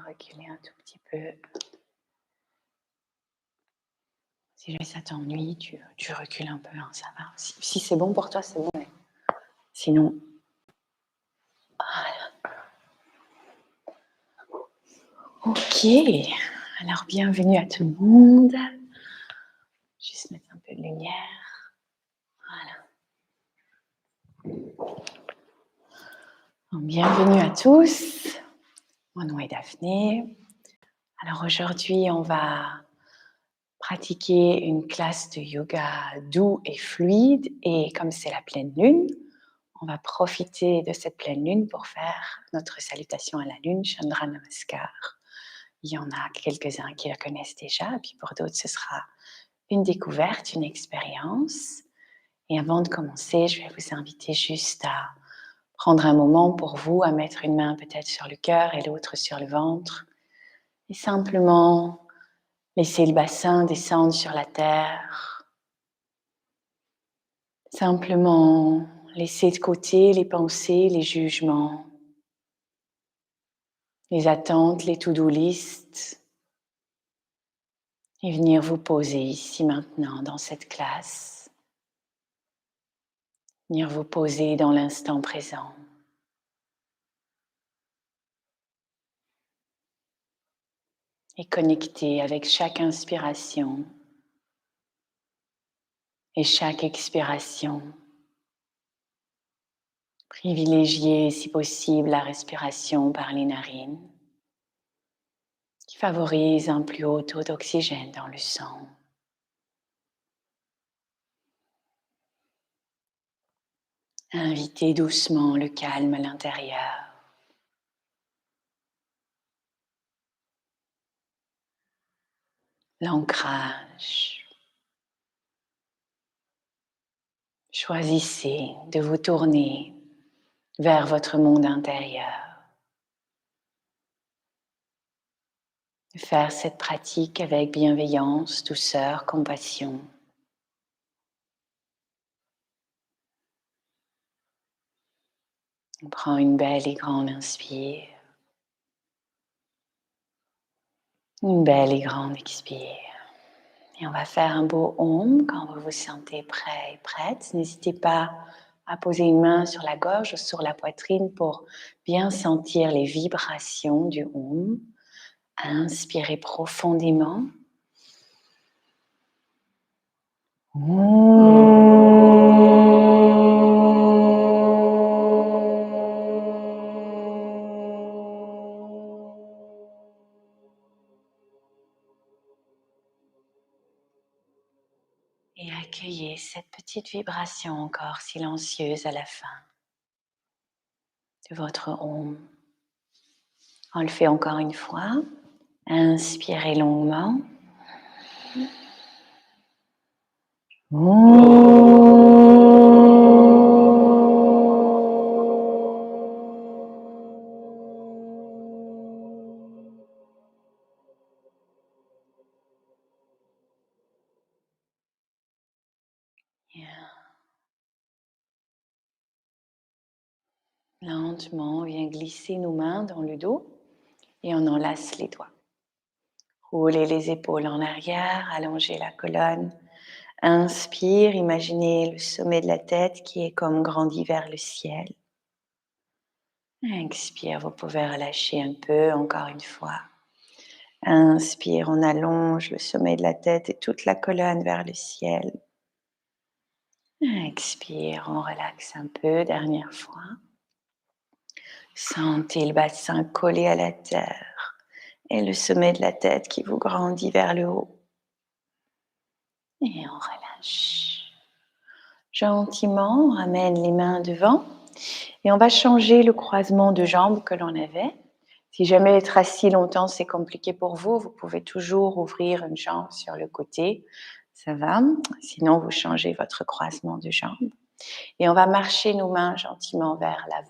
reculer un tout petit peu. Si jamais ça t'ennuie, tu recules un peu, hein, ça va. Si c'est bon pour toi, c'est bon. Mais sinon, voilà. Ok, alors bienvenue à tout le monde. Juste mettre un peu de lumière. Voilà. Bienvenue à tous. Mon nom est Daphné. Alors aujourd'hui, on va pratiquer une classe de yoga doux et fluide. Et comme c'est la pleine lune, on va profiter de cette pleine lune pour faire notre salutation à la lune, Chandra Namaskar. Il y en a quelques-uns qui la connaissent déjà, et puis pour d'autres, ce sera une découverte, une expérience. Et avant de commencer, je vais vous inviter juste à prendre un moment pour vous, à mettre une main peut-être sur le cœur et l'autre sur le ventre, et simplement laisser le bassin descendre sur la terre. Simplement laisser de côté les pensées, les jugements, les attentes, les to-do list, et venir vous poser ici maintenant dans cette classe. Venir vous poser dans l'instant présent. Et connecter avec chaque inspiration et chaque expiration. Privilégier, si possible, la respiration par les narines, qui favorise un plus haut taux d'oxygène dans le sang. Invitez doucement le calme à l'intérieur. L'ancrage. Choisissez de vous tourner vers votre monde intérieur. Faire cette pratique avec bienveillance, douceur, compassion. On prend une belle et grande inspire. Une belle et grande expire. Et on va faire un beau Om quand vous vous sentez prêt et prête. N'hésitez pas à poser une main sur la gorge ou sur la poitrine pour bien sentir les vibrations du Om. Inspirez profondément. Et accueillez cette petite vibration encore silencieuse à la fin de votre Om. On le fait encore une fois. Inspirez longuement. Lentement, on vient glisser nos mains dans le dos et on enlace les doigts. Roulez les épaules en arrière, allongez la colonne. Inspire, imaginez le sommet de la tête qui est comme grandi vers le ciel. Expire, vous pouvez relâcher un peu, encore une fois. Inspire, on allonge le sommet de la tête et toute la colonne vers le ciel. Expire, on relaxe un peu, dernière fois. Sentez le bassin collé à la terre et le sommet de la tête qui vous grandit vers le haut. Et on relâche. Gentiment, on ramène les mains devant et on va changer le croisement de jambes que l'on avait. Si jamais être assis longtemps c'est compliqué pour vous, vous pouvez toujours ouvrir une jambe sur le côté. Ça va. Sinon, vous changez votre croisement de jambes. Et on va marcher nos mains gentiment vers l'avant.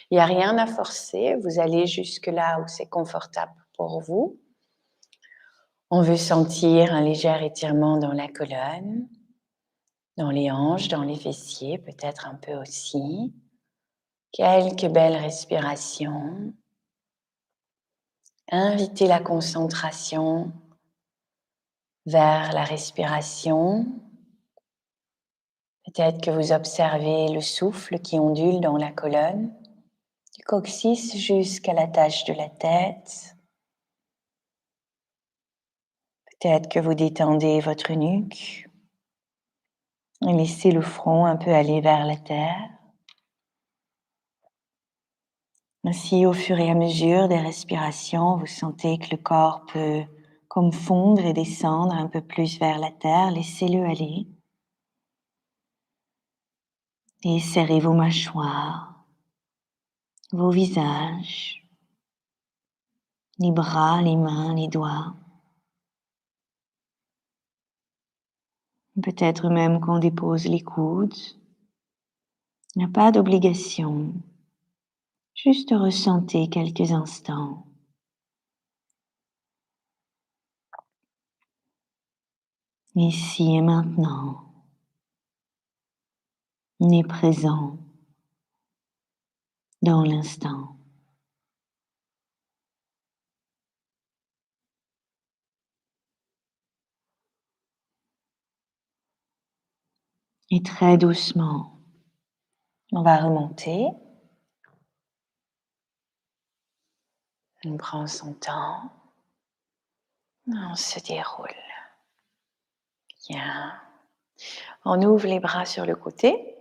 Il n'y a rien à forcer, vous allez jusque là où c'est confortable pour vous. On veut sentir un léger étirement dans la colonne, dans les hanches, dans les fessiers, peut-être un peu aussi. Quelques belles respirations. Invitez la concentration vers la respiration. Peut-être que vous observez le souffle qui ondule dans la colonne, du coccyx jusqu'à la tâche de la tête. Peut-être que vous détendez votre nuque et laissez le front un peu aller vers la terre. Ainsi, au fur et à mesure des respirations, vous sentez que le corps peut comme fondre et descendre un peu plus vers la terre. Laissez-le aller. Et serrez vos mâchoires, vos visages, les bras, les mains, les doigts. Peut-être même qu'on dépose les coudes. Il n'y a pas d'obligation. Juste ressentez quelques instants. Ici et maintenant. On est présent dans l'instant. Et très doucement, on va remonter. On prend son temps. On se déroule. Bien. On ouvre les bras sur le côté.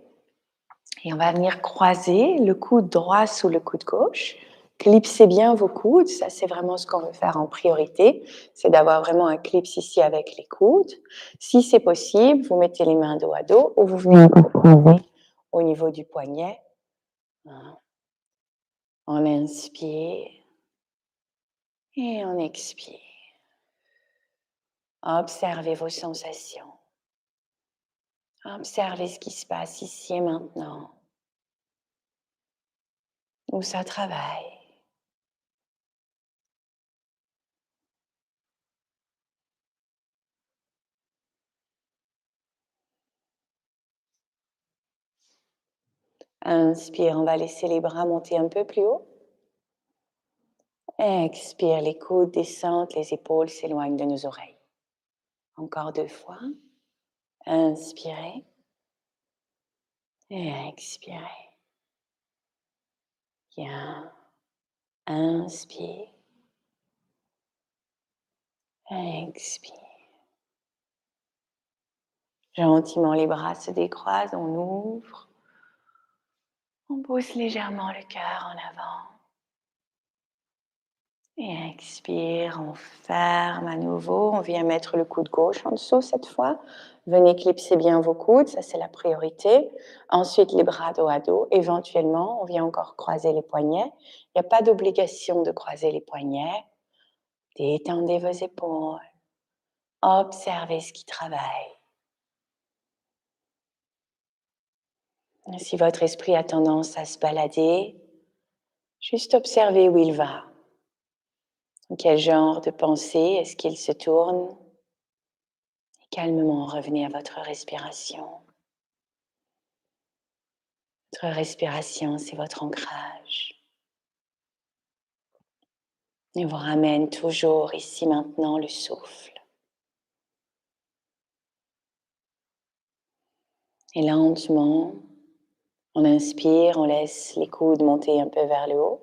Et on va venir croiser le coude droit sous le coude gauche. Clipsez bien vos coudes. Ça, c'est vraiment ce qu'on veut faire en priorité. C'est d'avoir vraiment un clips ici avec les coudes. Si c'est possible, vous mettez les mains dos à dos ou vous venez encore croiser au niveau du poignet. On inspire et on expire. Observez vos sensations. Observez ce qui se passe ici et maintenant. Où ça travaille. Inspire, on va laisser les bras monter un peu plus haut. Expire, les coudes descendent, les épaules s'éloignent de nos oreilles. Encore 2 fois. Inspirez. Et expirez. Bien. Inspire. Expire. Gentiment, les bras se décroisent, on ouvre. On pousse légèrement le cœur en avant. Et expire, on ferme à nouveau. On vient mettre le coude gauche en dessous cette fois. Venez clipser bien vos coudes, ça c'est la priorité. Ensuite, les bras dos à dos. Éventuellement, on vient encore croiser les poignets. Il n'y a pas d'obligation de croiser les poignets. Détendez vos épaules. Observez ce qui travaille. Si votre esprit a tendance à se balader, juste observez où il va. Quel genre de pensée est-ce qu'il se tourne? Et calmement, revenez à votre respiration. Votre respiration, c'est votre ancrage. Et vous ramène toujours ici maintenant le souffle. Et lentement, on inspire, on laisse les coudes monter un peu vers le haut.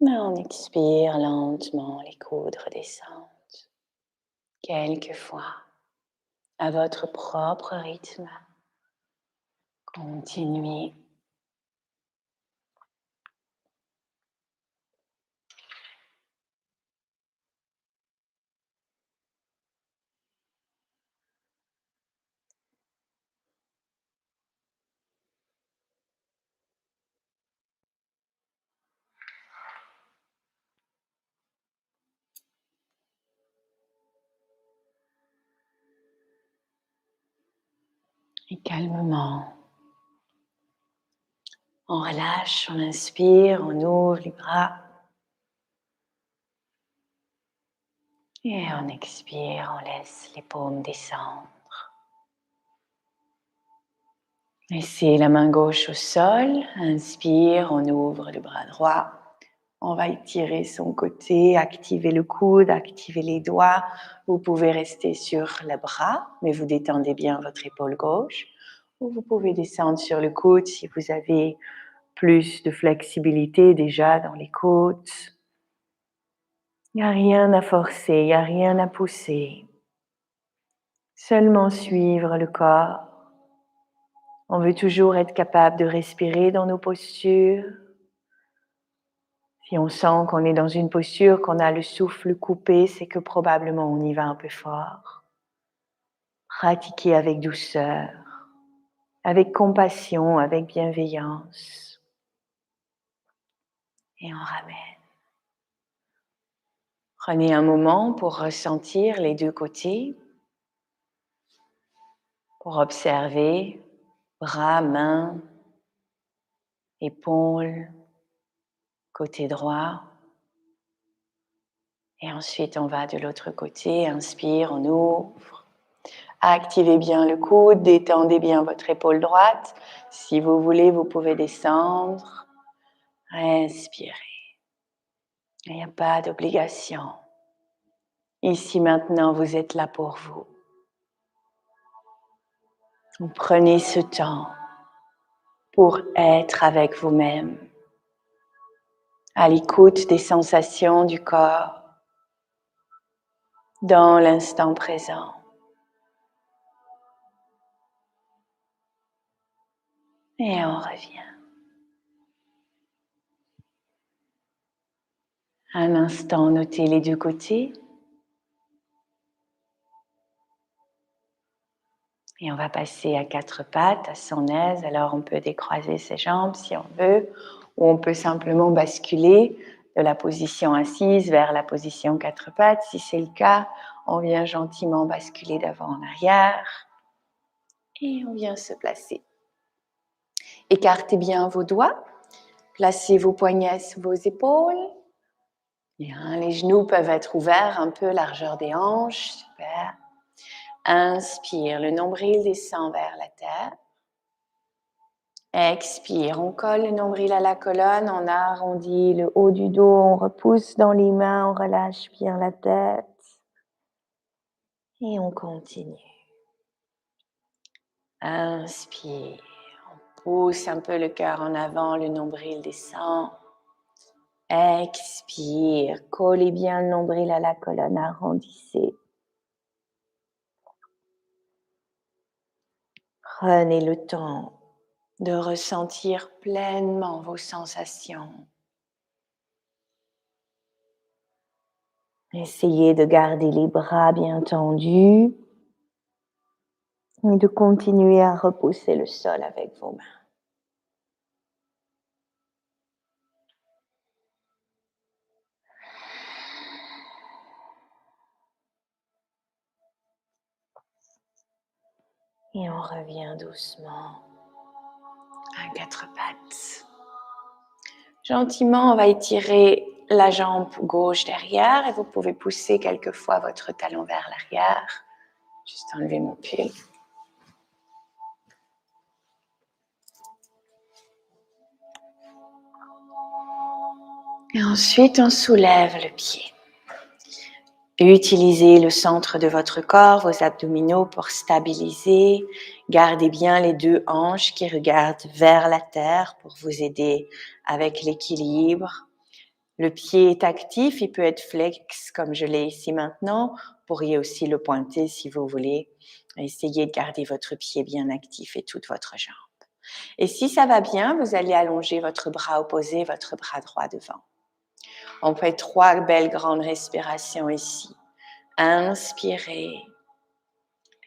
Et on expire lentement, les coudes redescendent. Quelquefois, à votre propre rythme, continuez. Et calmement, on relâche, on inspire, on ouvre les bras. Et on expire, on laisse les paumes descendre. Laissez la main gauche au sol. Inspire, on ouvre le bras droit. On va étirer son côté, activer le coude, activer les doigts. Vous pouvez rester sur les bras, mais vous détendez bien votre épaule gauche. Ou vous pouvez descendre sur le coude si vous avez plus de flexibilité déjà dans les côtes. Il n'y a rien à forcer, il n'y a rien à pousser. Seulement suivre le corps. On veut toujours être capable de respirer dans nos postures. Si on sent qu'on est dans une posture, qu'on a le souffle coupé, c'est que probablement on y va un peu fort. Pratiquez avec douceur, avec compassion, avec bienveillance. Et on ramène. Prenez un moment pour ressentir les deux côtés, pour observer bras, mains, épaules, côté droit. Et ensuite, on va de l'autre côté. Inspire, on ouvre. Activez bien le coude, détendez bien votre épaule droite. Si vous voulez, vous pouvez descendre. Respirez. Il n'y a pas d'obligation. Ici, maintenant, vous êtes là pour vous. Vous prenez ce temps pour être avec vous-même, à l'écoute des sensations du corps, dans l'instant présent. Et on revient. Un instant, notez les deux côtés. Et on va passer à quatre pattes, à son aise. Alors on peut décroiser ses jambes si on veut, ou on peut simplement basculer de la position assise vers la position quatre pattes. Si c'est le cas, on vient gentiment basculer d'avant en arrière. Et on vient se placer. Écartez bien vos doigts. Placez vos poignets sous vos épaules. Bien, les genoux peuvent être ouverts un peu, largeur des hanches. Super. Inspire, le nombril descend vers la terre. Expire, on colle le nombril à la colonne, on arrondit le haut du dos, on repousse dans les mains, on relâche bien la tête. Et on continue. Inspire, on pousse un peu le cœur en avant, le nombril descend. Expire, collez bien le nombril à la colonne, arrondissez. Prenez le temps de ressentir pleinement vos sensations. Essayez de garder les bras bien tendus et de continuer à repousser le sol avec vos mains. Et on revient doucement à quatre pattes. Gentiment, on va étirer la jambe gauche derrière et vous pouvez pousser quelquefois votre talon vers l'arrière. Juste enlever mon pull. Et ensuite, on soulève le pied. Utilisez le centre de votre corps, vos abdominaux pour stabiliser. Gardez bien les deux hanches qui regardent vers la terre pour vous aider avec l'équilibre. Le pied est actif, il peut être flex comme je l'ai ici maintenant. Vous pourriez aussi le pointer si vous voulez. Essayez de garder votre pied bien actif et toute votre jambe. Et si ça va bien, vous allez allonger votre bras opposé, votre bras droit devant. On fait 3 belles grandes respirations ici. Inspirez,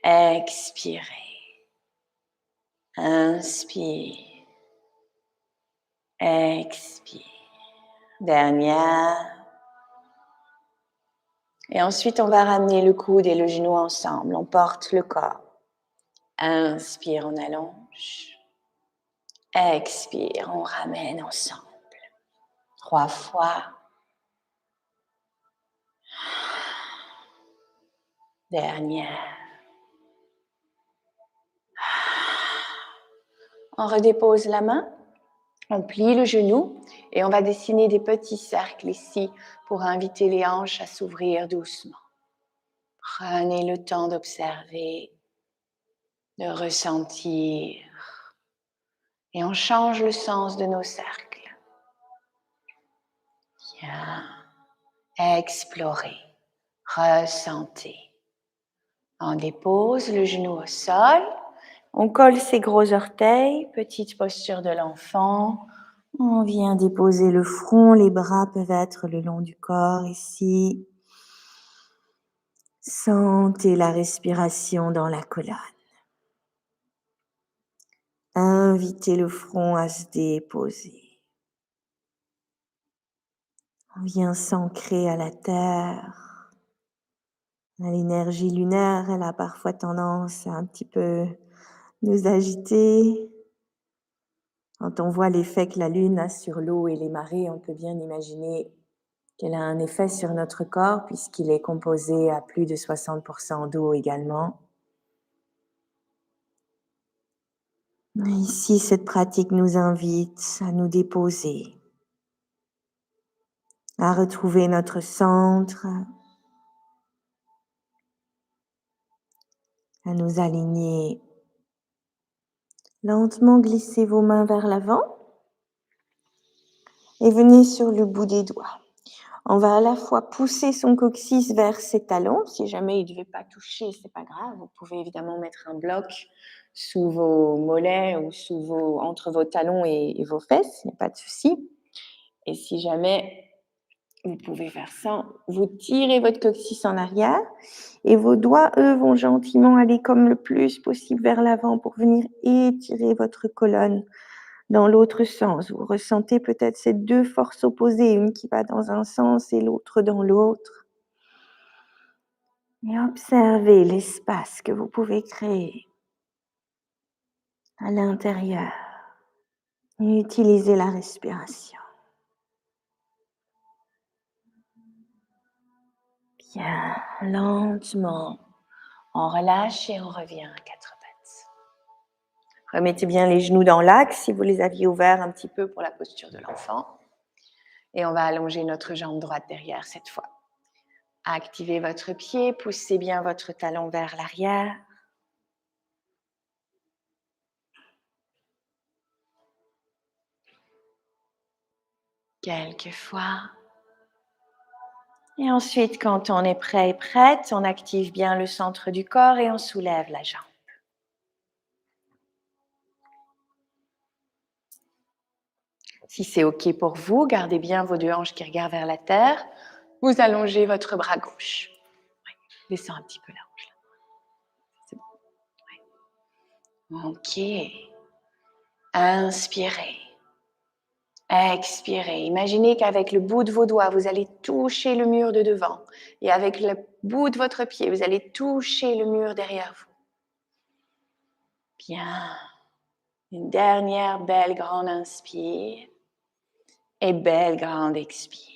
expirez, inspire, expire. Dernière. Et ensuite, on va ramener le coude et le genou ensemble. On porte le corps. Inspire, on allonge. Expire, on ramène ensemble. 3 fois. Dernière. On redépose la main. On plie le genou et on va dessiner des petits cercles ici pour inviter les hanches à s'ouvrir doucement. Prenez le temps d'observer, de ressentir. Et on change le sens de nos cercles. Bien. Explorez. Ressentez. On dépose le genou au sol. On colle ses gros orteils. Petite posture de l'enfant. On vient déposer le front. Les bras peuvent être le long du corps ici. Sentez la respiration dans la colonne. Invitez le front à se déposer. On vient s'ancrer à la terre. L'énergie lunaire, elle a parfois tendance à un petit peu nous agiter. Quand on voit l'effet que la lune a sur l'eau et les marées, on peut bien imaginer qu'elle a un effet sur notre corps puisqu'il est composé à plus de 60% d'eau également. Ici, cette pratique nous invite à nous déposer, à retrouver notre centre, à nous aligner. Lentement glissez vos mains vers l'avant et venez sur le bout des doigts. On va à la fois pousser son coccyx vers ses talons. Si jamais il ne devait pas toucher, c'est pas grave. Vous pouvez évidemment mettre un bloc sous vos mollets ou entre vos talons et vos fesses. Il n'y a pas de souci. Et si jamais vous pouvez faire ça, vous tirez votre coccyx en arrière et vos doigts, eux, vont gentiment aller comme le plus possible vers l'avant pour venir étirer votre colonne dans l'autre sens. Vous ressentez peut-être ces deux forces opposées, une qui va dans un sens et l'autre dans l'autre. Et observez l'espace que vous pouvez créer à l'intérieur. Et utilisez la respiration. Bien, lentement. On relâche et on revient à quatre pattes. Remettez bien les genoux dans l'axe si vous les aviez ouverts un petit peu pour la posture de l'enfant. Et on va allonger notre jambe droite derrière cette fois. Activez votre pied, poussez bien votre talon vers l'arrière. Quelques fois. Et ensuite, quand on est prêt et prête, on active bien le centre du corps et on soulève la jambe. Si c'est OK pour vous, gardez bien vos deux hanches qui regardent vers la terre. Vous allongez votre bras gauche. Oui, descends un petit peu la hanche. C'est bon. Oui. OK. Inspirez. Expirez. Imaginez qu'avec le bout de vos doigts, vous allez toucher le mur de devant. Et avec le bout de votre pied, vous allez toucher le mur derrière vous. Bien. Une dernière belle grande inspire. Et belle grande expire.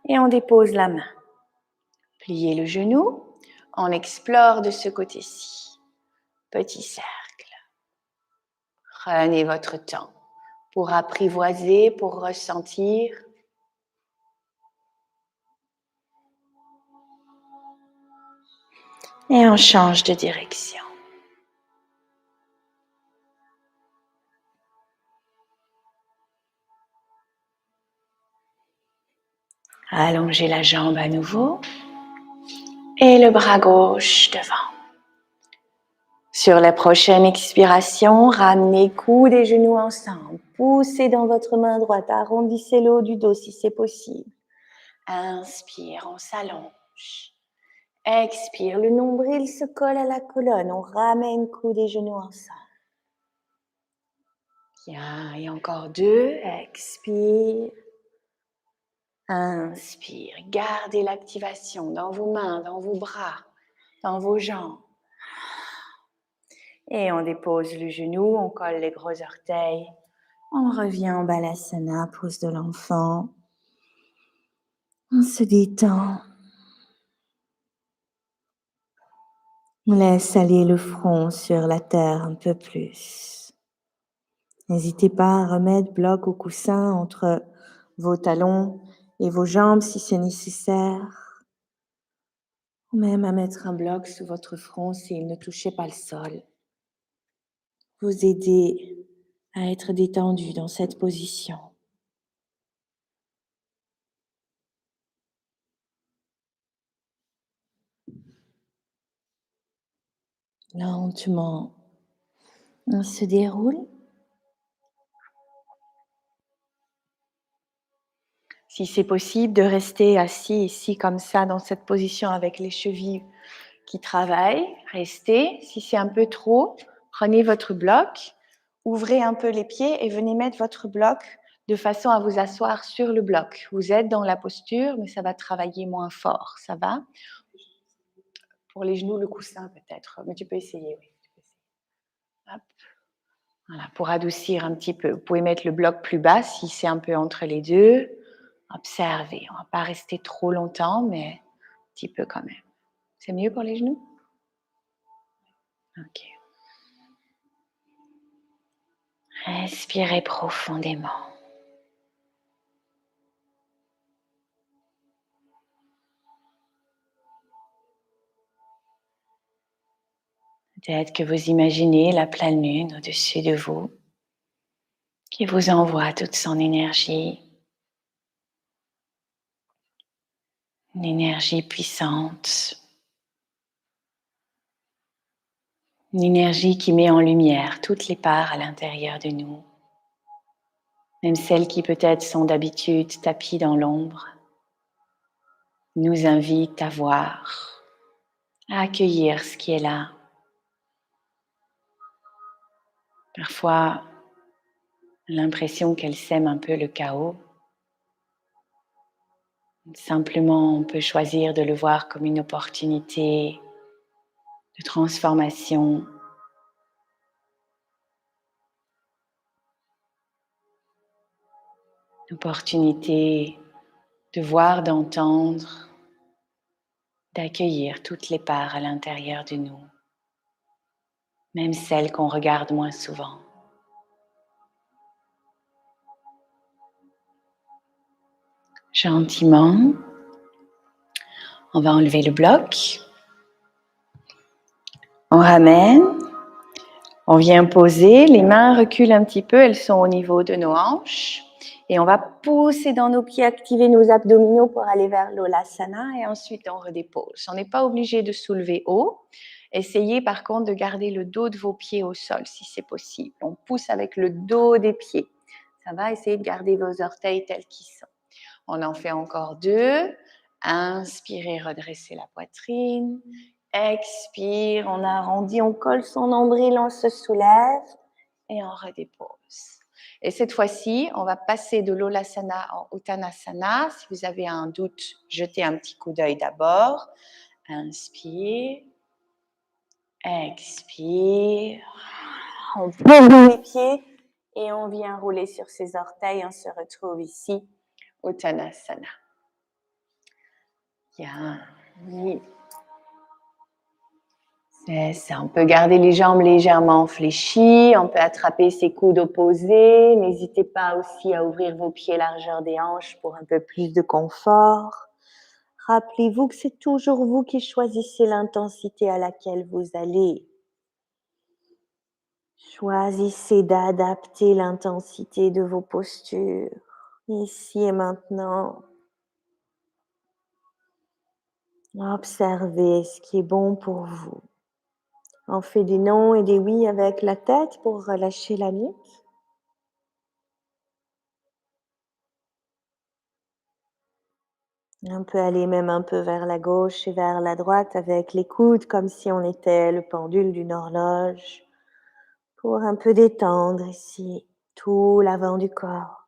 Et on dépose la main. Pliez le genou. On explore de ce côté-ci. Petit cercle. Prenez votre temps pour apprivoiser, pour ressentir. Et on change de direction. Allongez la jambe à nouveau. Et le bras gauche devant. Sur la prochaine expiration, ramenez coudes et genoux ensemble. Poussez dans votre main droite, arrondissez le haut du dos si c'est possible. Inspire, on s'allonge. Expire, le nombril se colle à la colonne. On ramène coudes et genoux ensemble. Bien, et encore deux. Expire. Inspire. Gardez l'activation dans vos mains, dans vos bras, dans vos jambes. Et on dépose le genou, on colle les gros orteils. On revient en balasana, pose de l'enfant. On se détend. On laisse aller le front sur la terre un peu plus. N'hésitez pas à remettre bloc au coussin entre vos talons et vos jambes si c'est nécessaire. Ou même à mettre un bloc sous votre front s'il ne touchait pas le sol. Vous aider à être détendu dans cette position. Lentement, on se déroule. Si c'est possible de rester assis ici comme ça, dans cette position avec les chevilles qui travaillent, restez. Si c'est un peu trop, prenez votre bloc, ouvrez un peu les pieds et venez mettre votre bloc de façon à vous asseoir sur le bloc. Vous êtes dans la posture, mais ça va travailler moins fort, ça va? Pour les genoux, le coussin peut-être, mais tu peux essayer, oui. Hop. Voilà, pour adoucir un petit peu. Vous pouvez mettre le bloc plus bas si c'est un peu entre les deux. Observez, on ne va pas rester trop longtemps, mais un petit peu quand même. C'est mieux pour les genoux? Ok. Respirez profondément. Peut-être que vous imaginez la pleine lune au-dessus de vous, qui vous envoie toute son énergie. Une énergie puissante. Une énergie qui met en lumière toutes les parts à l'intérieur de nous. Même celles qui peut-être sont d'habitude tapies dans l'ombre, nous invitent à voir, à accueillir ce qui est là. Parfois, l'impression qu'elle sème un peu le chaos. Simplement, on peut choisir de le voir comme une opportunité de transformation. Une opportunité de voir, d'entendre, d'accueillir toutes les parts à l'intérieur de nous, même celles qu'on regarde moins souvent. Gentiment, on va enlever le bloc. On ramène. On vient poser, les mains reculent un petit peu, elles sont au niveau de nos hanches. Et on va pousser dans nos pieds, activer nos abdominaux pour aller vers l'Olasana et ensuite on redépose. On n'est pas obligé de soulever haut. Essayez par contre de garder le dos de vos pieds au sol si c'est possible. On pousse avec le dos des pieds. Ça va, essayez de garder vos orteils tels qu'ils sont. On en fait encore 2. Inspirez, redressez la poitrine. Expire, on arrondit, on colle son nombril, on se soulève et on redépose. Et cette fois-ci, on va passer de l'Olasana en Uttanasana. Si vous avez un doute, jetez un petit coup d'œil d'abord. Inspire. Expire. On pose les pieds et on vient rouler sur ses orteils. On se retrouve ici, Uttanasana. Bien. Oui. C'est ça, on peut garder les jambes légèrement fléchies, on peut attraper ses coudes opposés. N'hésitez pas aussi à ouvrir vos pieds largeur des hanches pour un peu plus de confort. Rappelez-vous que c'est toujours vous qui choisissez l'intensité à laquelle vous allez. Choisissez d'adapter l'intensité de vos postures, ici et maintenant. Observez ce qui est bon pour vous. On fait des non et des oui avec la tête pour relâcher la nuque. On peut aller même un peu vers la gauche et vers la droite avec les coudes comme si on était le pendule d'une horloge pour un peu détendre ici tout l'avant du corps.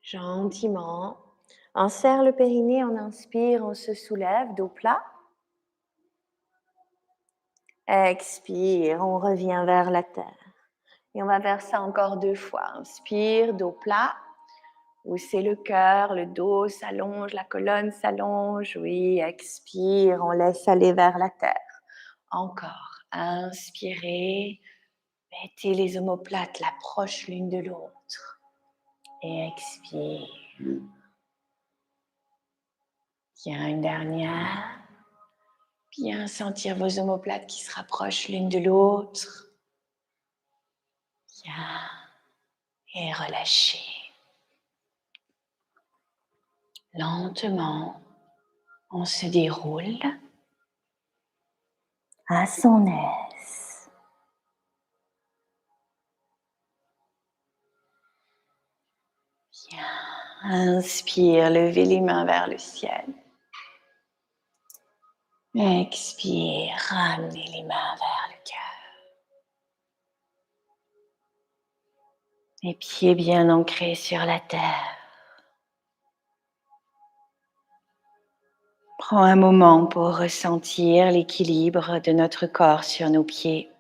Gentiment, on serre le périnée, on inspire, on se soulève, dos plat. Expire, on revient vers la terre. Et on va faire ça encore 2 fois. Inspire, dos plat. Haussez le cœur, le dos s'allonge, la colonne s'allonge. Oui, expire, on laisse aller vers la terre. Encore. Inspirez, mettez les omoplates l'approche l'une de l'autre. Et expire. Bien, une dernière. Bien sentir vos omoplates qui se rapprochent l'une de l'autre. Bien. Et relâchez. Lentement, on se déroule à son aise. Bien. Inspire, levez les mains vers le ciel. Expire, ramenez les mains vers le cœur. Les pieds bien ancrés sur la terre. Prends un moment pour ressentir l'équilibre de notre corps sur nos pieds.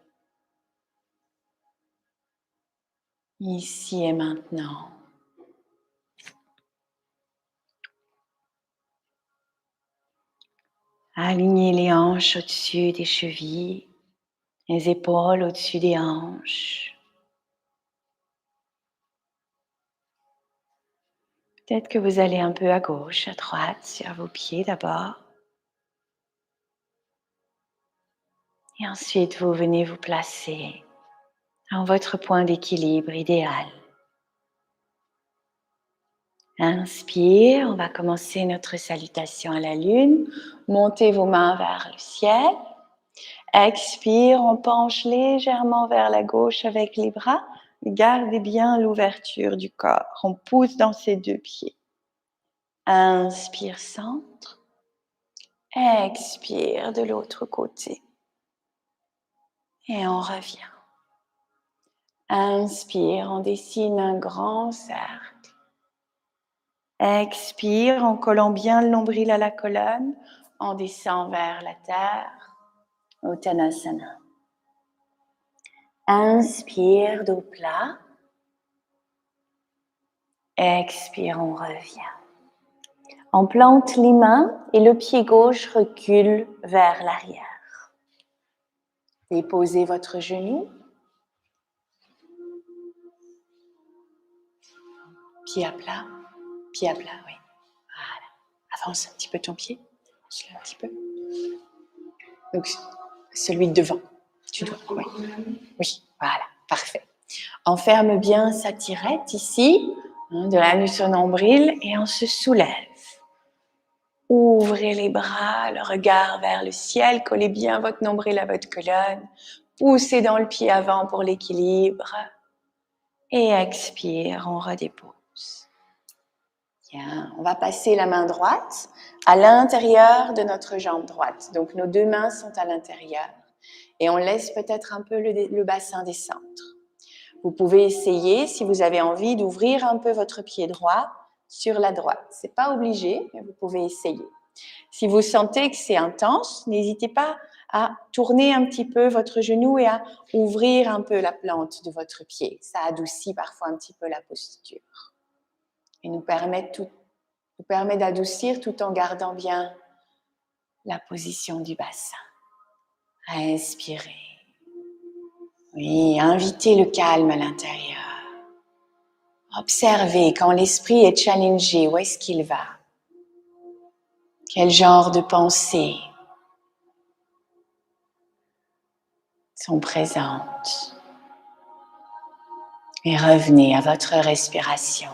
Ici et maintenant. Alignez les hanches au-dessus des chevilles, les épaules au-dessus des hanches. Peut-être que vous allez un peu à gauche, à droite, sur vos pieds d'abord. Et ensuite, vous venez vous placer dans votre point d'équilibre idéal. Inspire, on va commencer notre salutation à la lune. Montez vos mains vers le ciel. Expire, on penche légèrement vers la gauche avec les bras. Gardez bien l'ouverture du corps. On pousse dans ses deux pieds. Inspire, centre. Expire de l'autre côté. Et on revient. Inspire, on dessine un grand cercle. Expire, en collant bien le nombril à la colonne. On descend vers la terre. Uttanasana. Inspire, dos plat. Expire, on revient. On plante les mains et le pied gauche recule vers l'arrière. Déposez votre genou. Pied à plat, oui. Voilà. Avance un petit peu ton pied. Avance-le un petit peu. Donc, celui de devant. Tu dois, oui. Oui, voilà, parfait. On ferme bien sa tirette ici, de l'anus au nombril, et on se soulève. Ouvrez les bras, le regard vers le ciel, collez bien votre nombril à votre colonne. Poussez dans le pied avant pour l'équilibre. Et expire, on redépose. Bien, on va passer la main droite à l'intérieur de notre jambe droite. Donc, nos deux mains sont à l'intérieur. Et on laisse peut-être un peu le bassin descendre. Vous pouvez essayer, si vous avez envie, d'ouvrir un peu votre pied droit sur la droite. Ce n'est pas obligé, mais vous pouvez essayer. Si vous sentez que c'est intense, n'hésitez pas à tourner un petit peu votre genou et à ouvrir un peu la plante de votre pied. Ça adoucit parfois un petit peu la posture. Et nous permet d'adoucir tout en gardant bien la position du bassin. Inspirez. Oui, invitez le calme à l'intérieur. Observez quand l'esprit est challengé, où est-ce qu'il va? Quel genre de pensées sont présentes? Et revenez à votre respiration.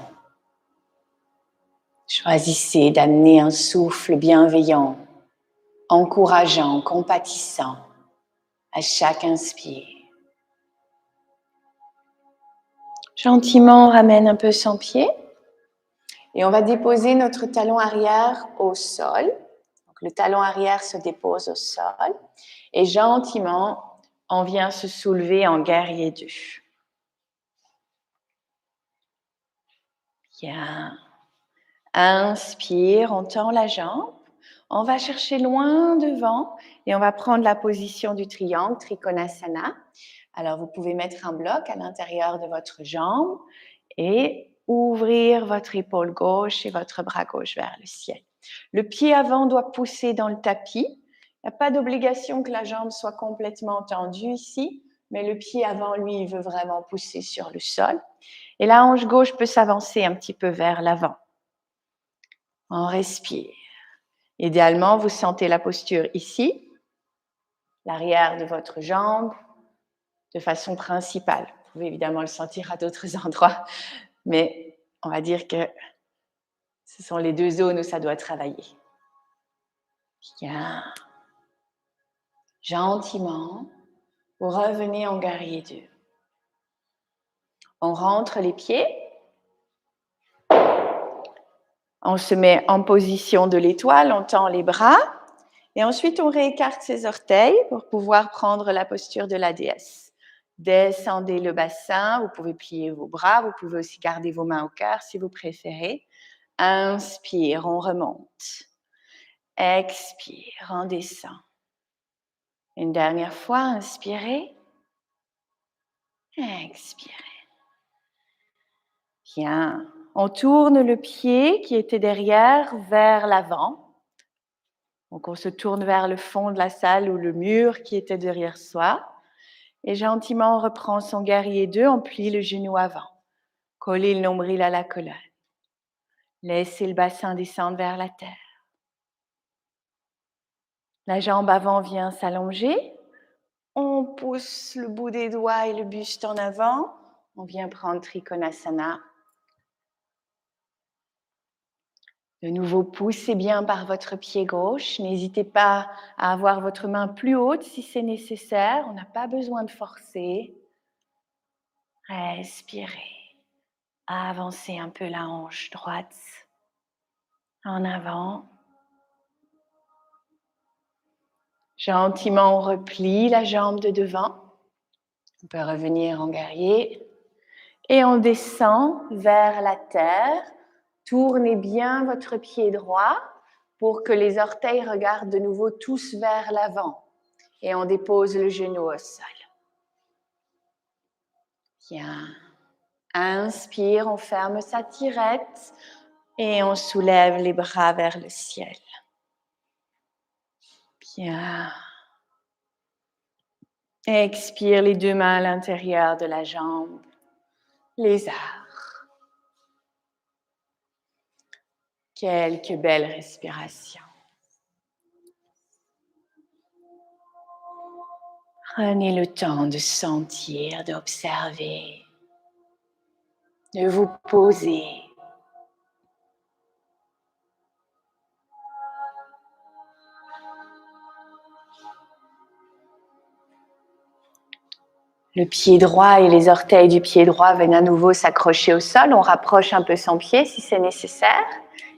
Choisissez d'amener un souffle bienveillant, encourageant, compatissant à chaque inspire. Gentiment, on ramène un peu son pied et on va déposer notre talon arrière au sol. Donc, le talon arrière se dépose au sol et gentiment, on vient se soulever en guerrier 2. Bien. Inspire, on tend la jambe. On va chercher loin devant et on va prendre la position du triangle, Trikonasana. Alors, vous pouvez mettre un bloc à l'intérieur de votre jambe et ouvrir votre épaule gauche et votre bras gauche vers le ciel. Le pied avant doit pousser dans le tapis Il n'y a pas d'obligation que la jambe soit complètement tendue ici, mais le pied avant, lui, il veut vraiment pousser sur le sol. Et la hanche gauche peut s'avancer un petit peu vers l'avant. On respire. Idéalement, vous sentez la posture ici, l'arrière de votre jambe, de façon principale. Vous pouvez évidemment le sentir à d'autres endroits, mais on va dire que ce sont les deux zones où ça doit travailler. Bien. Gentiment, vous revenez en guerrier 2. On rentre les pieds. On se met en position de l'étoile, on tend les bras. Et ensuite, on réécarte ses orteils pour pouvoir prendre la posture de la déesse. Descendez le bassin, vous pouvez plier vos bras, vous pouvez aussi garder vos mains au cœur si vous préférez. Inspire, on remonte. Expire, on descend. Une dernière fois, inspirez. Expirez. Bien. On tourne le pied qui était derrière vers l'avant. Donc, on se tourne vers le fond de la salle ou le mur qui était derrière soi. Et gentiment, on reprend son guerrier 2, on plie le genou avant. Collez le nombril à la colonne. Laissez le bassin descendre vers la terre. La jambe avant vient s'allonger. On pousse le bout des doigts et le buste en avant. On vient prendre Trikonasana. De nouveau, poussez bien par votre pied gauche. N'hésitez pas à avoir votre main plus haute si c'est nécessaire. On n'a pas besoin de forcer. Respirez. Avancez un peu la hanche droite en avant. Gentiment, on replie la jambe de devant. On peut revenir en guerrier. Et on descend vers la terre. Tournez bien votre pied droit pour que les orteils regardent de nouveau tous vers l'avant. Et on dépose le genou au sol. Bien. Inspire, on ferme sa tirette et on soulève les bras vers le ciel. Bien. Expire les deux mains à l'intérieur de la jambe. Les arcs. Quelques belles respirations. Prenez le temps de sentir, d'observer, de vous poser. Le pied droit et les orteils du pied droit viennent à nouveau s'accrocher au sol. On rapproche un peu son pied si c'est nécessaire.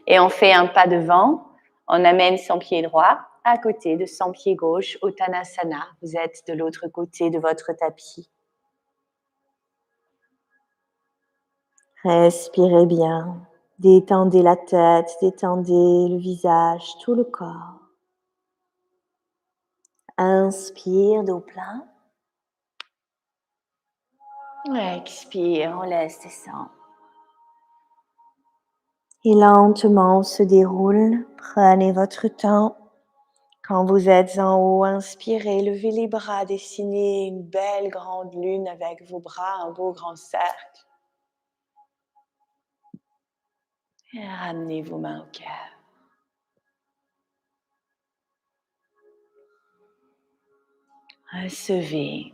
Et on fait un pas devant. On amène son pied droit à côté de son pied gauche, Uttanasana. Vous êtes de l'autre côté de votre tapis. Respirez bien. Détendez la tête, détendez le visage, tout le corps. Inspire dos plein. Expire, on laisse descendre. Et lentement, on se déroule. Prenez votre temps. Quand vous êtes en haut, inspirez, levez les bras, dessinez une belle grande lune avec vos bras, un beau grand cercle. Et ramenez vos mains au cœur. Recevez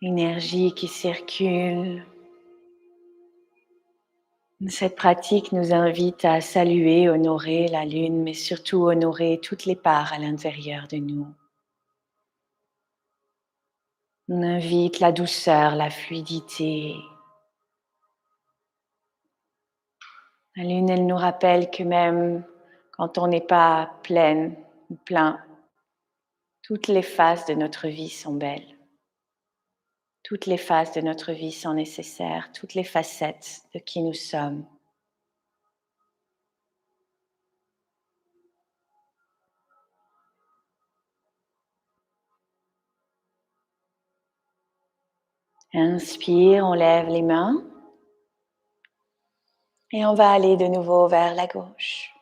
l'énergie qui circule. Cette pratique nous invite à saluer, honorer la lune, mais surtout honorer toutes les parts à l'intérieur de nous. On invite la douceur, la fluidité. La lune, elle nous rappelle que même quand on n'est pas pleine ou plein, toutes les phases de notre vie sont belles. Toutes les phases de notre vie sont nécessaires, toutes les facettes de qui nous sommes. Inspire, on lève les mains. Et on va aller de nouveau vers la gauche.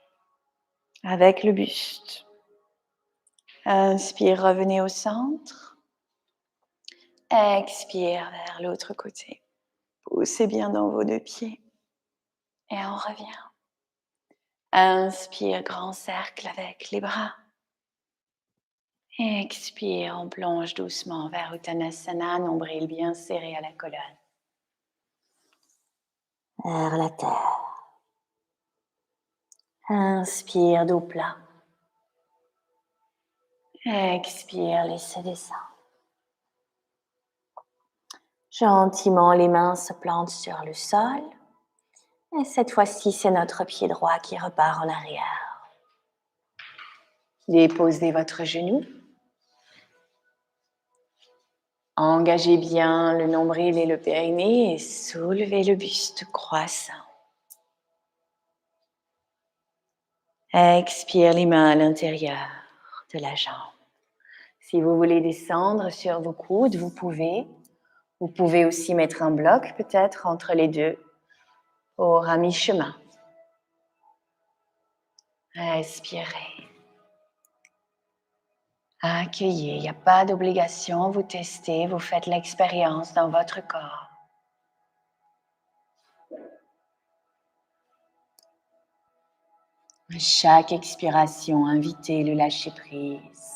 avec le buste. Inspire, revenez au centre. Expire vers l'autre côté. Poussez bien dans vos deux pieds. Et on revient. Inspire, grand cercle avec les bras. Expire, on plonge doucement vers Uttanasana, nombril bien serré à la colonne. Vers la terre. Inspire, dos plat. Expire, laissez descendre. Gentiment, les mains se plantent sur le sol. Et cette fois-ci, c'est notre pied droit qui repart en arrière. Déposez votre genou. Engagez bien le nombril et le périnée et soulevez le buste croissant. Expire les mains à l'intérieur de la jambe. Si vous voulez descendre sur vos coudes, vous pouvez. Vous pouvez aussi mettre un bloc peut-être entre les deux pour à mi-chemin. Respirez. Accueillez. Il n'y a pas d'obligation. Vous testez, vous faites l'expérience dans votre corps. À chaque expiration, invitez le lâcher-prise.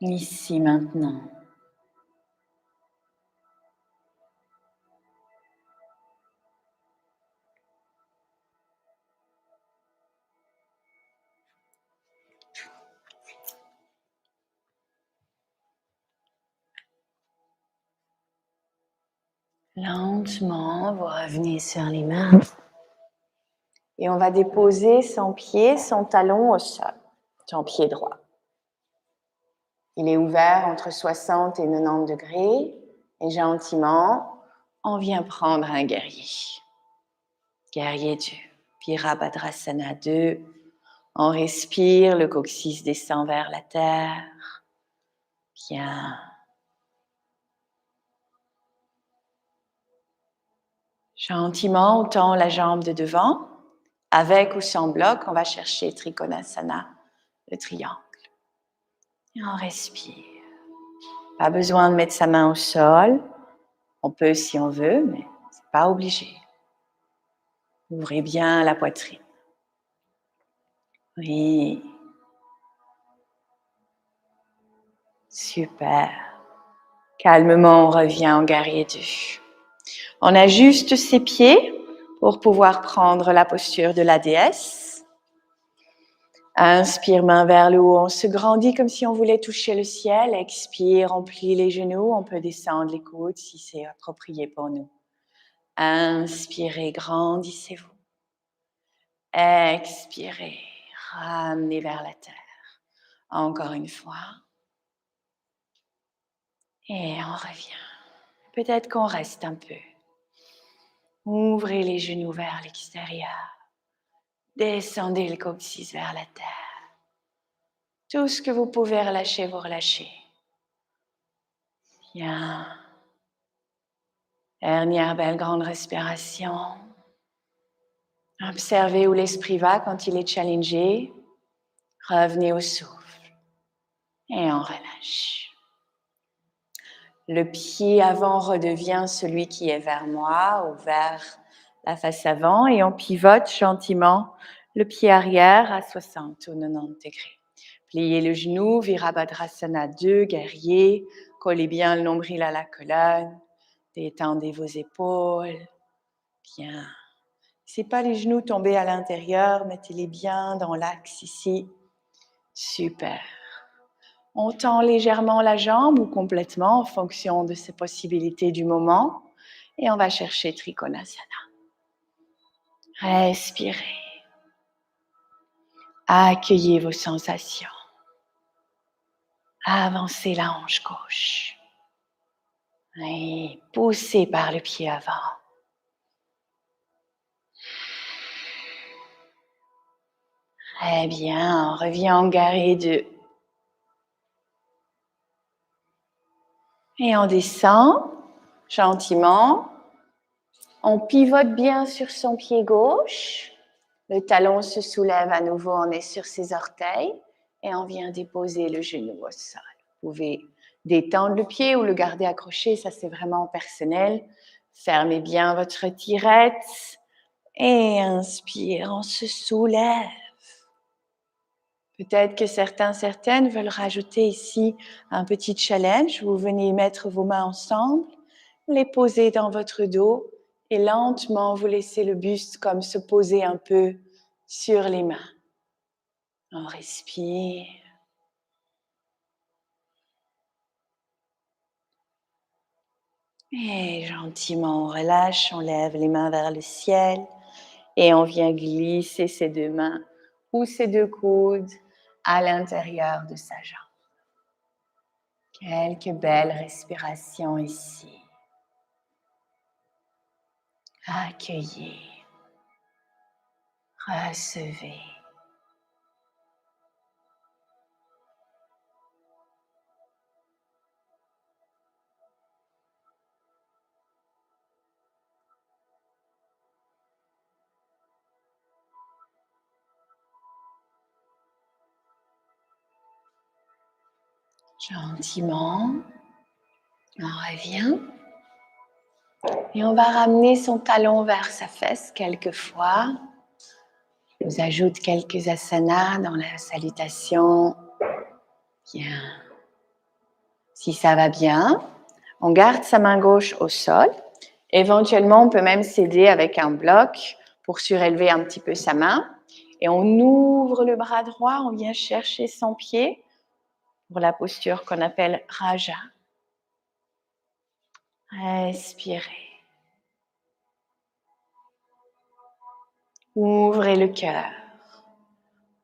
Ici, maintenant. Lentement, vous revenez sur les mains. Et on va déposer son pied, son talon au sol, son pied droit. Il est ouvert entre 60 et 90 degrés. Et gentiment, on vient prendre un guerrier. Guerrier 2. Virabhadrasana 2. On respire, le coccyx descend vers la terre. Bien. Gentiment, on tend la jambe de devant. Avec ou sans bloc, on va chercher Trikonasana, le triangle. Et on respire. Pas besoin de mettre sa main au sol. On peut si on veut, mais c'est pas obligé. Ouvrez bien la poitrine. Oui. Super. Calmement, on revient en guerrier 2. On ajuste ses pieds pour pouvoir prendre la posture de la déesse. Inspire, main vers le haut. On se grandit comme si on voulait toucher le ciel. Expire, on plie les genoux. On peut descendre les coudes si c'est approprié pour nous. Inspirez, grandissez-vous. Expirez, ramenez vers la terre. Encore une fois. Et on revient. Peut-être qu'on reste un peu. Ouvrez les genoux vers l'extérieur. Descendez le coccyx vers la terre. Tout ce que vous pouvez relâcher, vous relâchez. Bien. Dernière belle grande respiration. Observez où l'esprit va quand il est challengé. Revenez au souffle. Et on relâche. Le pied avant redevient celui qui est vers moi ou vers la face avant et on pivote gentiment le pied arrière à 60 ou 90 degrés. Pliez le genou, Virabhadrasana 2, guerrier. Collez bien le nombril à la colonne. Détendez vos épaules. Bien. Laissez pas les genoux tomber à l'intérieur, mettez-les bien dans l'axe ici. Super. On tend légèrement la jambe ou complètement en fonction de ses possibilités du moment. Et on va chercher Trikonasana. Respirez. Accueillez vos sensations. Avancez la hanche gauche. Et poussez par le pied avant. Très bien, on revient en guerrier 2. Et on descend gentiment. On pivote bien sur son pied gauche. Le talon se soulève à nouveau, on est sur ses orteils et on vient déposer le genou au sol. Vous pouvez détendre le pied ou le garder accroché, ça c'est vraiment personnel. Fermez bien votre tirette et inspire, on se soulève. Peut-être que certaines veulent rajouter ici un petit challenge. Vous venez mettre vos mains ensemble, les poser dans votre dos et lentement vous laissez le buste comme se poser un peu sur les mains. On respire. Et gentiment on relâche, on lève les mains vers le ciel et on vient glisser ses deux mains ou ses deux coudes à l'intérieur de sa jambe. Quelques belles respirations ici. Accueillez, recevez. Gentiment, on revient et on va ramener son talon vers sa fesse quelquefois. Je vous ajoute quelques asanas dans la salutation. Bien. Si ça va bien, on garde sa main gauche au sol. Éventuellement, on peut même s'aider avec un bloc pour surélever un petit peu sa main. Et on ouvre le bras droit, on vient chercher son pied pour la posture qu'on appelle Raja. Respirez. Ouvrez le cœur.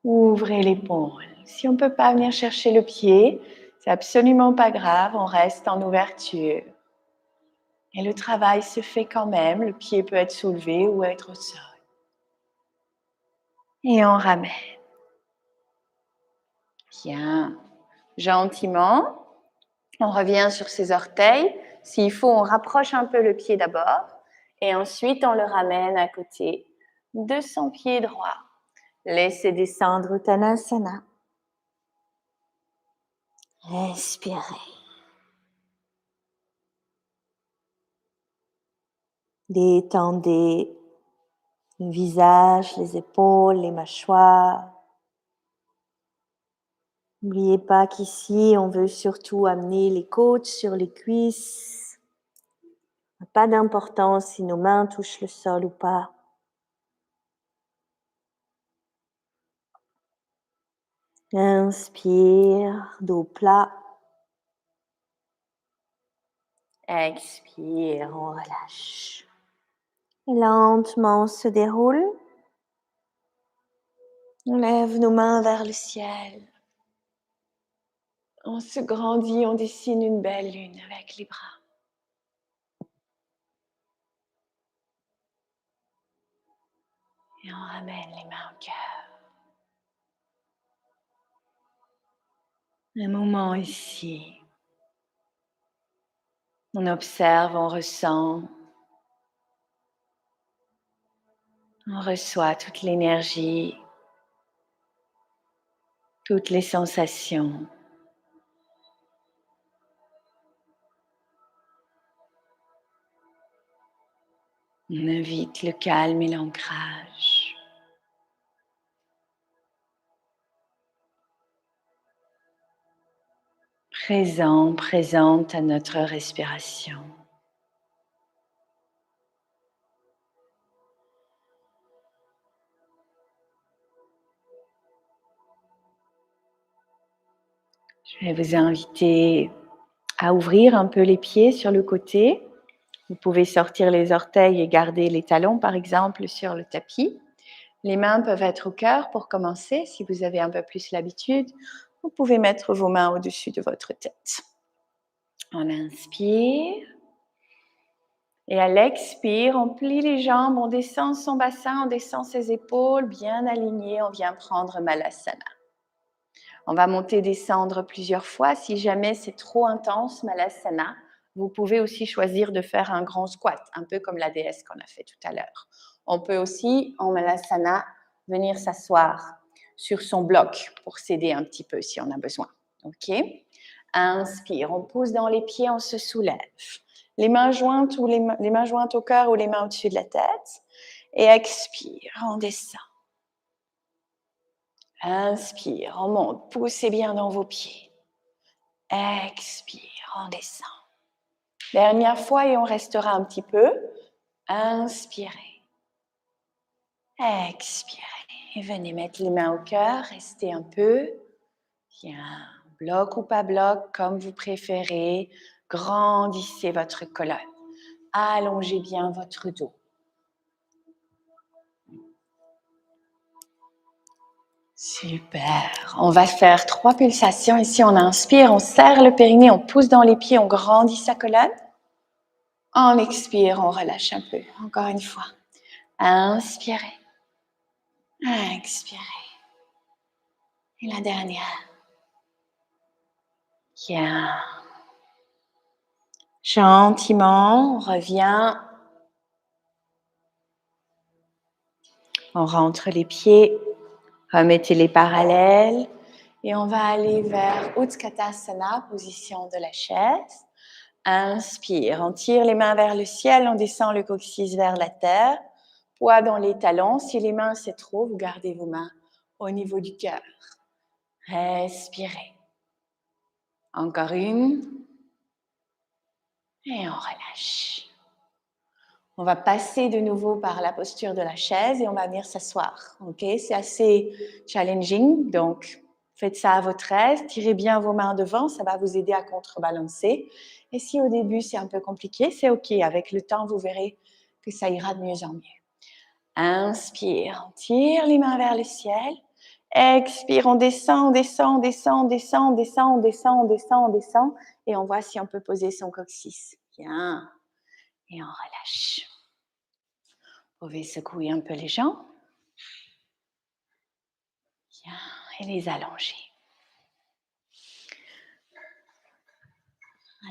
Ouvrez l'épaule. Si on ne peut pas venir chercher le pied, c'est absolument pas grave, on reste en ouverture. Et le travail se fait quand même, le pied peut être soulevé ou être au sol. Et on ramène. Bien. Gentiment, on revient sur ses orteils. S'il faut, on rapproche un peu le pied d'abord et ensuite on le ramène à côté de son pied droit. Laissez descendre Uttanasana. Respirez. Détendez le visage, les épaules, les mâchoires. N'oubliez pas qu'ici, on veut surtout amener les côtes sur les cuisses. Pas d'importance si nos mains touchent le sol ou pas. Inspire, dos plat. Expire, on relâche. Et lentement, on se déroule. On lève nos mains vers le ciel. On se grandit, on dessine une belle lune avec les bras. Et on ramène les mains au cœur. Un moment ici. On observe, on ressent. On reçoit toute l'énergie, toutes les sensations. On invite le calme et l'ancrage. Présente à notre respiration. Je vais vous inviter à ouvrir un peu les pieds sur le côté. Vous pouvez sortir les orteils et garder les talons, par exemple, sur le tapis. Les mains peuvent être au cœur pour commencer. Si vous avez un peu plus l'habitude, vous pouvez mettre vos mains au-dessus de votre tête. On inspire. Et à l'expire, on plie les jambes, on descend son bassin, on descend ses épaules, bien alignées, on vient prendre Malasana. On va monter, descendre plusieurs fois. Si jamais c'est trop intense, Malasana, Vous pouvez aussi choisir de faire un grand squat, un peu comme la déesse qu'on a fait tout à l'heure. On peut aussi, en Malasana, venir s'asseoir sur son bloc pour s'aider un petit peu si on a besoin. OK? Inspire, on pousse dans les pieds, on se soulève. Les mains jointes ou les mains jointes au cœur ou les mains au-dessus de la tête. Et expire, on descend. Inspire, on monte, poussez bien dans vos pieds. Expire, on descend. Dernière fois et on restera un petit peu. Inspirez. Expirez. Et venez mettre les mains au cœur, restez un peu. Bien, bloc ou pas bloc, comme vous préférez. Grandissez votre colonne. Allongez bien votre dos. Super. On va faire 3 pulsations. Ici, on inspire, on serre le périnée, on pousse dans les pieds, on grandit sa colonne. On expire, on relâche un peu. Encore une fois. Inspirez. Expirez. Et la dernière. Bien. Gentiment, on revient. On rentre les pieds. Remettez les parallèles. Et on va aller vers Utkatasana, position de la chaise. Inspire, on tire les mains vers le ciel, on descend le coccyx vers la terre. Poids dans les talons. Si les mains c'est trop, vous gardez vos mains au niveau du cœur. Respirez. Encore une. Et on relâche. On va passer de nouveau par la posture de la chaise et on va venir s'asseoir. Okay? C'est assez challenging, donc faites ça à votre aise. Tirez bien vos mains devant, ça va vous aider à contrebalancer. Et si au début c'est un peu compliqué, c'est OK. Avec le temps, vous verrez que ça ira de mieux en mieux. Inspire, on tire les mains vers le ciel. Expire, on descend, on descend, on descend, on descend, on descend, on descend, on descend, on descend. Et on voit si on peut poser son coccyx. Bien. Et on relâche. Vous pouvez secouer un peu les jambes. Bien. Et les allonger.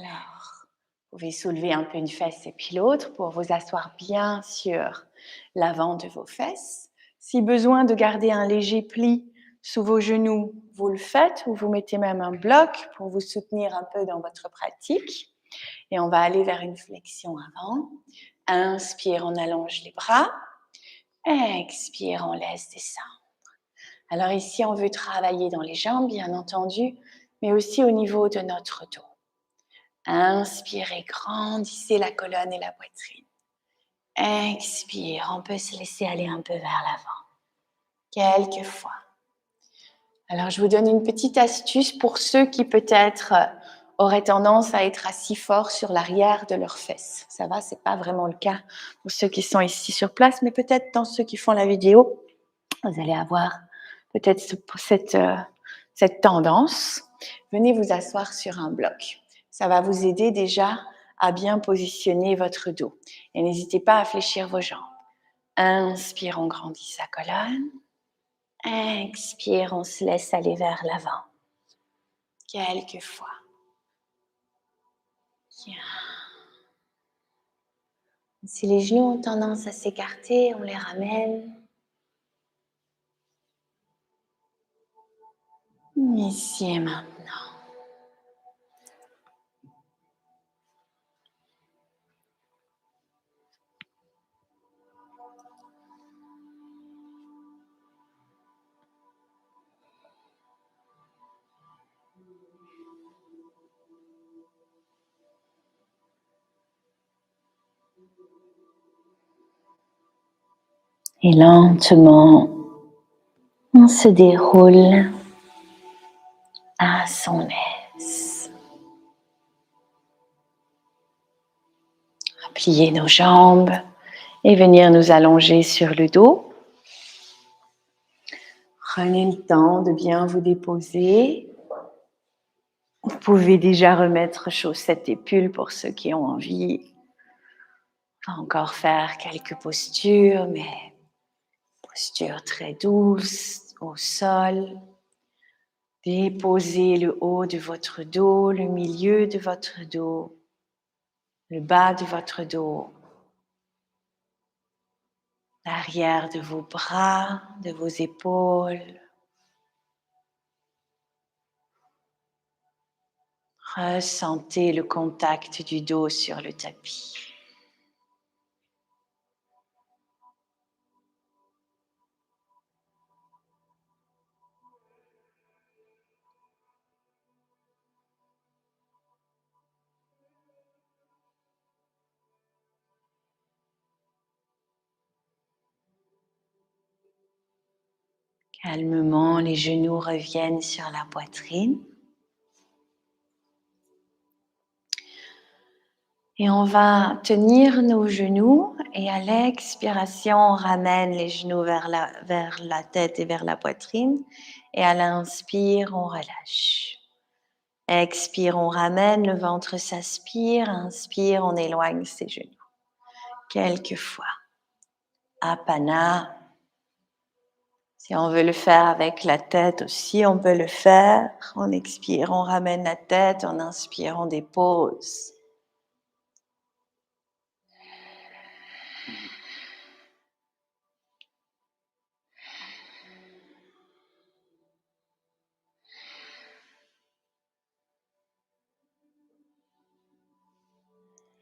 Alors, vous pouvez soulever un peu une fesse et puis l'autre pour vous asseoir bien sur l'avant de vos fesses. Si besoin de garder un léger pli sous vos genoux, vous le faites ou vous mettez même un bloc pour vous soutenir un peu dans votre pratique. Et on va aller vers une flexion avant. Inspire, on allonge les bras. Expire, on laisse descendre. Alors ici, on veut travailler dans les jambes, bien entendu, mais aussi au niveau de notre dos. Inspirez, grandissez la colonne et la poitrine. Expire, on peut se laisser aller un peu vers l'avant. Quelques fois. Alors, je vous donne une petite astuce pour ceux qui peut-être auraient tendance à être assis fort sur l'arrière de leurs fesses. Ça va, c'est pas vraiment le cas pour ceux qui sont ici sur place, mais peut-être dans ceux qui font la vidéo, vous allez avoir peut-être cette tendance. Venez vous asseoir sur un bloc. Ça va vous aider déjà à bien positionner votre dos. Et n'hésitez pas à fléchir vos jambes. Inspire, on grandit sa colonne. Expire, on se laisse aller vers l'avant. Quelques fois. Bien. Si les genoux ont tendance à s'écarter, on les ramène. Ici et maintenant. Et lentement, on se déroule à son aise. Plier nos jambes et venir nous allonger sur le dos. Prenez le temps de bien vous déposer. Vous pouvez déjà remettre chaussettes et pulls pour ceux qui ont envie. On va encore faire quelques postures, mais posture très douce au sol. Déposez le haut de votre dos, le milieu de votre dos. le bas de votre dos, l'arrière de vos bras, de vos épaules. Ressentez le contact du dos sur le tapis. Calmement, les genoux reviennent sur la poitrine. Et on va tenir nos genoux et à l'expiration, on ramène les genoux vers la tête et vers la poitrine. Et à l'inspire, on relâche. Expire, on ramène, le ventre s'aspire. Inspire, on éloigne ses genoux. Quelques fois. Apana. Si on veut le faire avec la tête aussi, on peut le faire. On expire, on ramène la tête. On inspire, on dépose.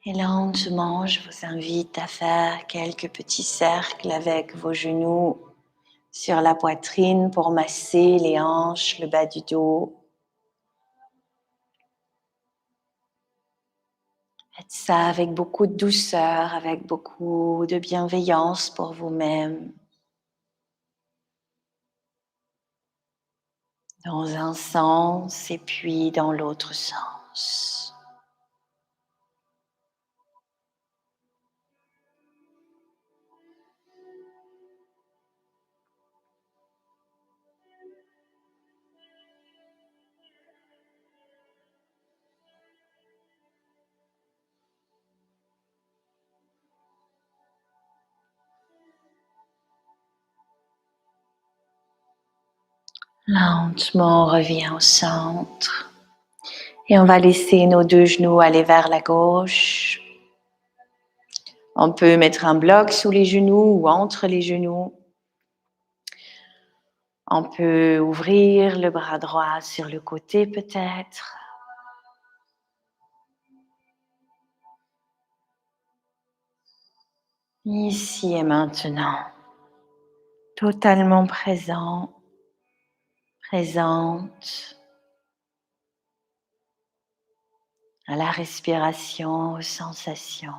Et lentement, je vous invite à faire quelques petits cercles avec vos genoux sur la poitrine pour masser les hanches, le bas du dos. Faites ça avec beaucoup de douceur, avec beaucoup de bienveillance pour vous-même. Dans un sens et puis dans l'autre sens. Lentement, on revient au centre. Et on va laisser nos deux genoux aller vers la gauche. On peut mettre un bloc sous les genoux ou entre les genoux. On peut ouvrir le bras droit sur le côté peut-être. Ici et maintenant. Totalement présent, présente à la respiration, aux sensations.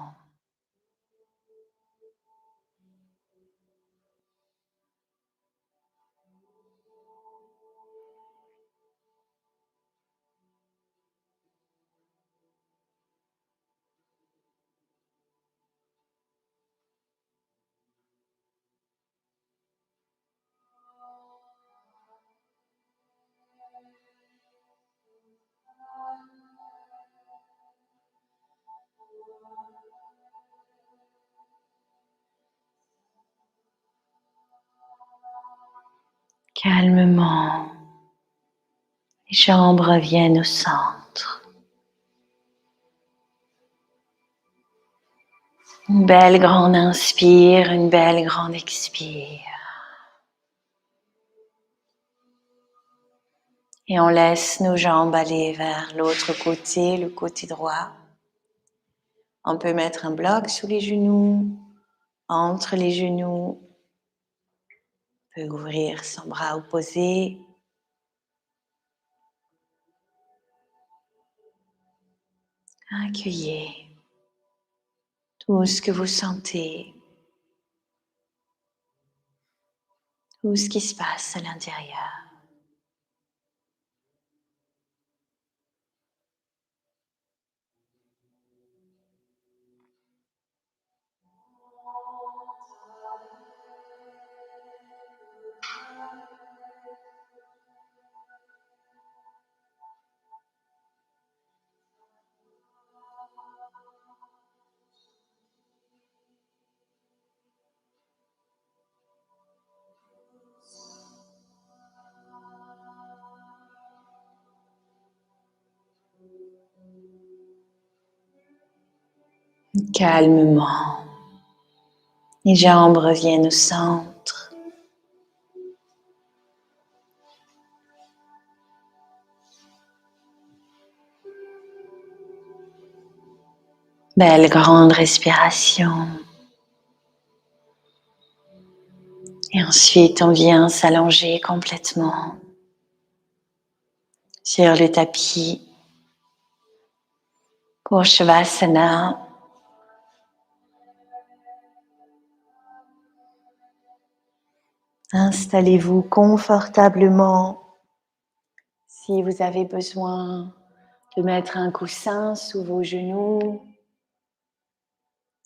Calmement, les jambes reviennent au centre. Une belle grande inspire, une belle grande expire. Et on laisse nos jambes aller vers l'autre côté, le côté droit. On peut mettre un bloc sous les genoux, entre les genoux. On peut ouvrir son bras opposé. Accueillez tout ce que vous sentez, tout ce qui se passe à l'intérieur. Calmement, les jambes reviennent au centre. Belle grande respiration. Et ensuite, on vient s'allonger complètement sur le tapis pour Shavasana. Installez-vous confortablement. Si vous avez besoin de mettre un coussin sous vos genoux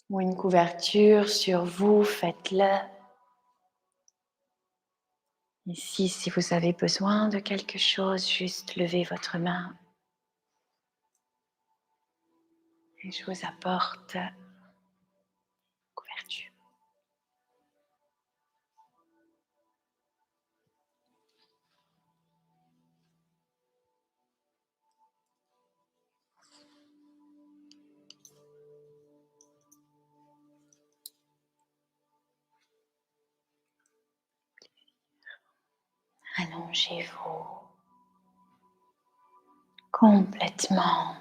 ou une couverture sur vous, faites-le. Ici, si vous avez besoin de quelque chose, juste levez votre main et je vous apporte une couverture. Allongez-vous complètement.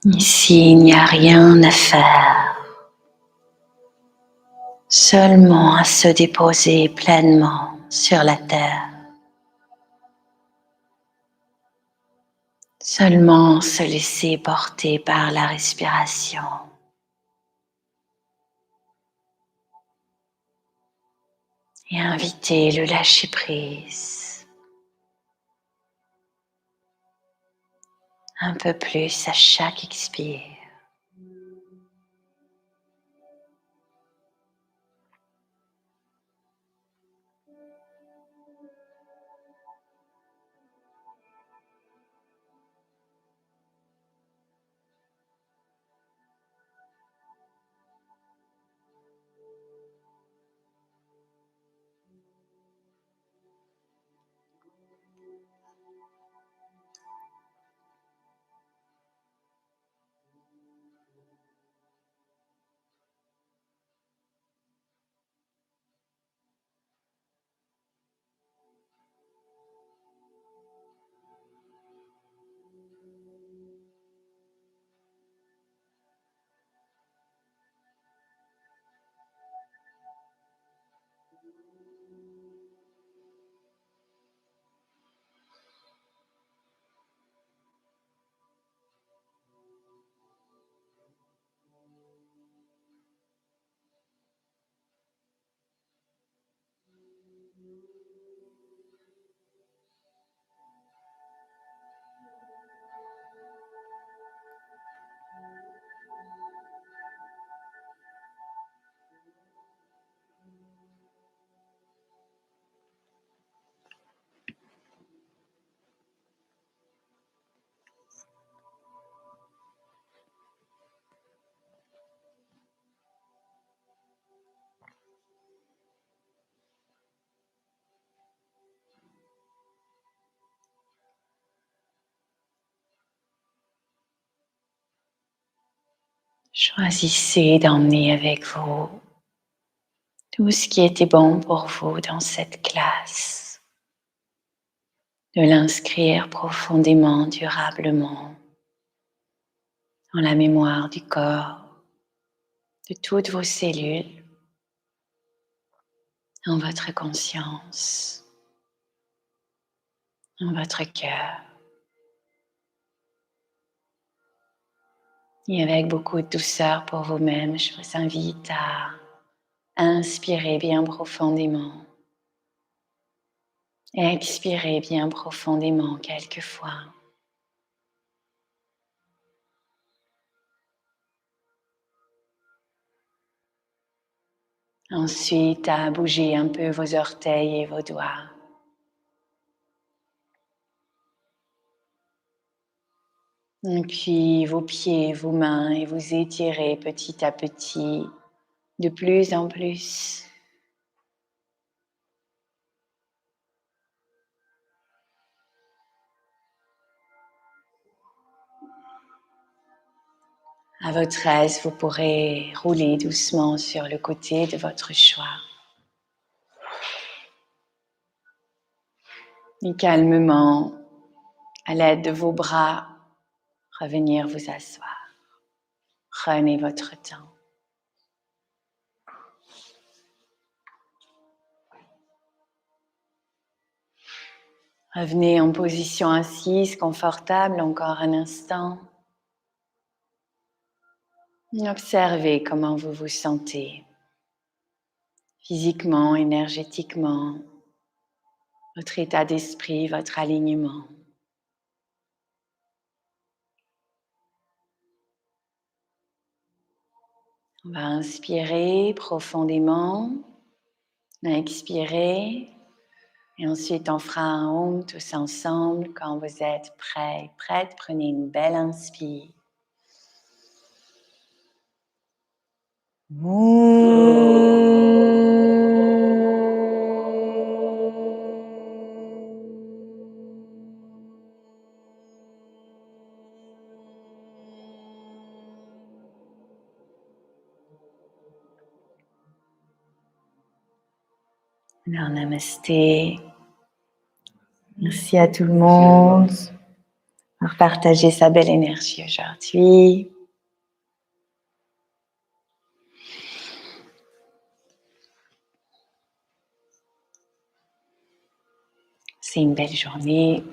Ici, il n'y a rien à faire, seulement à se déposer pleinement sur la terre, seulement se laisser porter par la respiration. Et inviter le lâcher-prise un peu plus à chaque expire. Choisissez d'emmener avec vous tout ce qui était bon pour vous dans cette classe, de l'inscrire profondément, durablement dans la mémoire du corps, de toutes vos cellules, dans votre conscience, dans votre cœur. Et avec beaucoup de douceur pour vous-même, je vous invite à inspirer bien profondément et expirer bien profondément quelquefois. Ensuite, à bouger un peu vos orteils et vos doigts. Et puis vos pieds, vos mains, et vous étirez petit à petit, de plus en plus. À votre aise, vous pourrez rouler doucement sur le côté de votre choix. Et calmement, à l'aide de vos bras, revenir vous asseoir. Prenez votre temps. Revenez en position assise, confortable, encore un instant. Observez comment vous vous sentez, physiquement, énergétiquement, votre état d'esprit, votre alignement. On va inspirer profondément, expirer, et ensuite on fera un Om tous ensemble. Quand vous êtes prêts, prêtes, prenez une belle inspire. Alors, namasté. Merci à tout le monde pour partager sa belle énergie aujourd'hui. C'est une belle journée.